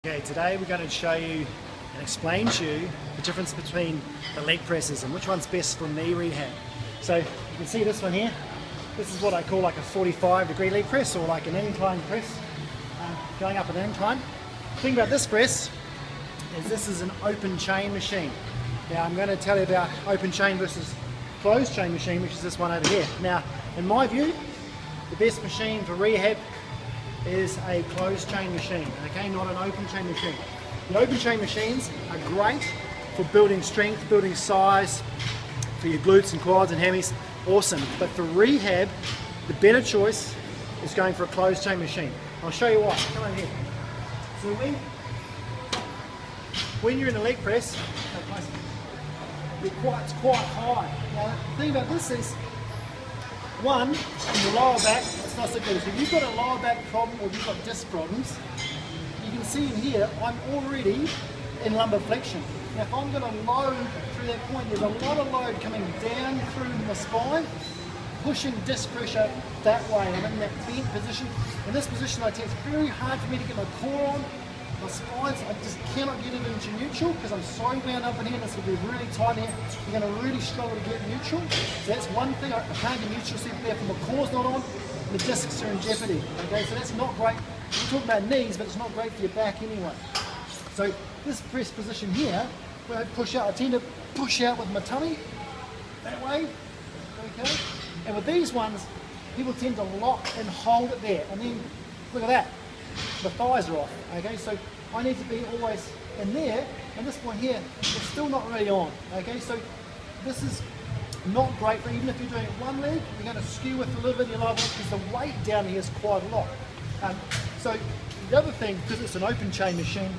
Okay, today we're going to show you and explain to you the difference between the leg presses and which one's best for knee rehab. So you can see this one here. This is what I call like a 45-degree leg press, or like an incline press, going up an incline. The thing about this press is this is an open chain machine. Now I'm going to tell you about open chain versus closed chain machine, which is this one over here. Now in my view, the best machine for rehab is a closed chain machine, okay, not an open chain machine. The open chain machines are great for building strength, building size, for your glutes and quads and hammies, awesome. But for rehab, the better choice is going for a closed chain machine. I'll show you why. Come over here. So when you're in a leg press, it's quite high. Now the thing about this is, one, in your lower back, it's not so good. So if you've got a lower back problem or you've got disc problems, you can see in here, I'm already in lumbar flexion. Now if I'm going to load through that point, there's a lot of load coming down through my spine, pushing disc pressure that way. I'm in that bent position. In this position, it's very hard for me to get my core on. My spines, I just cannot get it into neutral because I'm so wound up in here, and this will be really tight here. You're going to really struggle to get neutral. So that's one thing, I can't get neutral simply if my core's not on, the discs are in jeopardy. Okay, so that's not great. We're talking about knees, but it's not great for your back anyway. So this press position here, where I push out, I tend to push out with my tummy, that way, okay? And with these ones, people tend to lock and hold it there, and then, look at that. The thighs are off, okay, so I need to be always in there, and this point here, it's still not really on, okay, so this is not great for, even if you're doing one leg, you're going to skew with a little bit of your lower back because the weight down here is quite a lot. So the other thing, because it's an open chain machine,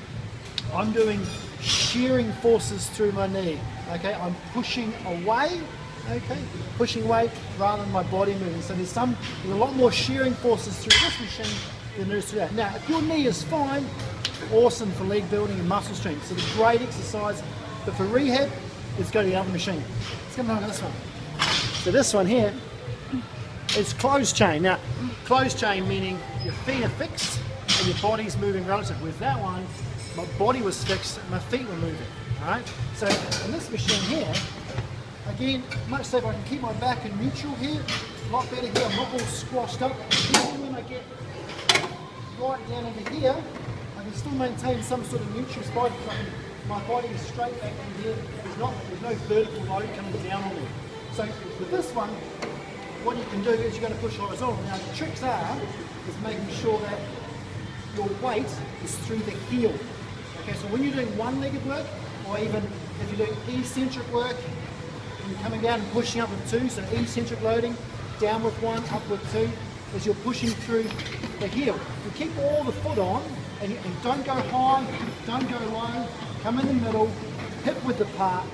I'm doing shearing forces through my knee, okay, I'm pushing away, okay, pushing away rather than my body moving, so there's a lot more shearing forces through this machine than there is through that. Now if your knee is fine, awesome for leg building and muscle strength, so it's a great exercise, but for rehab, let's go to the other machine. Let's come on to this one. So this one here is closed chain. Now closed chain meaning your feet are fixed and your body's moving relative, with that one my body was fixed and my feet were moving. Alright, so in this machine here, again, much safer, I can keep my back in neutral here, a lot better here, I'm not all squashed up. Even when I get right down over here, I can still maintain some sort of neutral spine because my body is straight back in here. There's no vertical load coming down on me. So with this one, what you can do is you're going to push horizontal. Now the tricks is making sure that your weight is through the heel. Okay, so when you're doing one-legged work, or even if you're doing eccentric work, and you're coming down and pushing up with two, so eccentric loading, down with one, up with two, is you're pushing through the heel. You keep all the foot on, and don't go high, don't go low, come in the middle, hip width apart,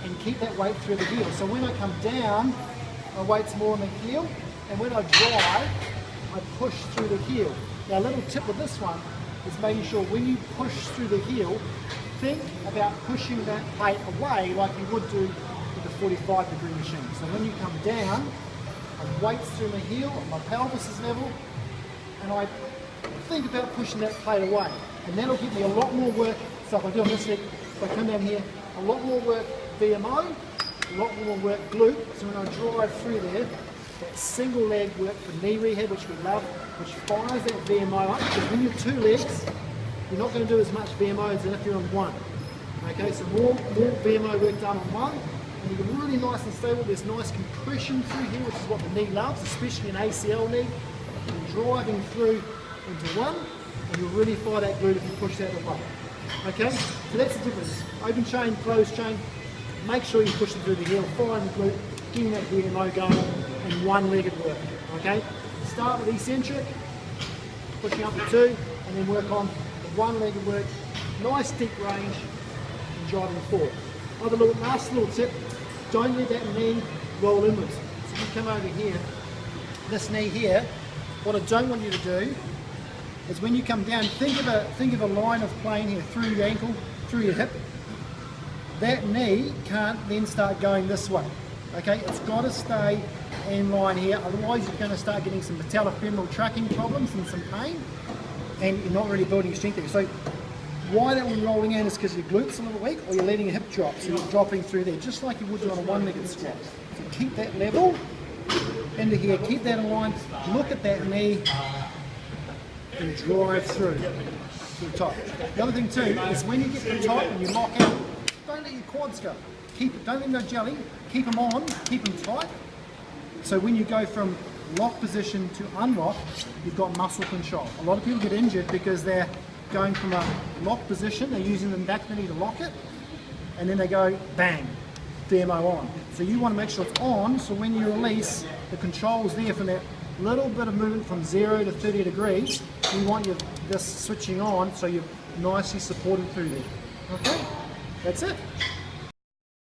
and keep that weight through the heel. So when I come down, my weight's more on the heel, and when I drive, I push through the heel. Now a little tip with this one is making sure when you push through the heel, think about pushing that plate away like you would do with a 45-degree machine. So when you come down, my weight's through my heel, my pelvis is level, and I think about pushing that plate away. And that'll give me a lot more work. So if I do on this leg, if I come down here, a lot more work VMO, a lot more work glute. So when I drive through there, that single leg work for knee rehab, which we love, which fires that VMO up, because when you're two legs, you're not going to do as much VMO as if you're on one. Okay, so more VMO work done on one, and you get really nice and stable. There's nice compression through here, which is what the knee loves, especially an ACL knee. You're driving through into one, and you'll really fire that glute if you push that away. Okay, so that's the difference. Open chain, closed chain. Make sure you're pushing through the heel, firing the glute, getting that VMO going, and one-legged work. Okay, start with eccentric, pushing up to two, and then work on the one-legged work. Nice deep range, and driving forward. Last little tip: don't let that knee roll inwards. So if you come over here, this knee here, what I don't want you to do is when you come down, think of a line of plane here through your ankle, through your hip. That knee can't then start going this way. Okay, it's got to stay in line here, otherwise you're going to start getting some patellofemoral tracking problems and some pain, and you're not really building strength there. So Why that one rolling in is because your glutes are a little weak, or you're letting your hip drop, so you're dropping through there, just like you would do on a one-legged squat. So keep that level into here, keep that in line, look at that knee, and drive through to the top. The other thing too is when you get to the top and you lock out, don't let your quads go. Keep it, don't let them go jelly, keep them on, keep them tight. So when you go from lock position to unlock, you've got muscle control. A lot of people get injured because they're going from a lock position, they're using the back knee to lock it, and then they go bang, DMO on. So you want to make sure it's on, so when you release, the control's there from that little bit of movement from 0 to 30 degrees. You want this switching on so you're nicely supported through there. Okay, that's it.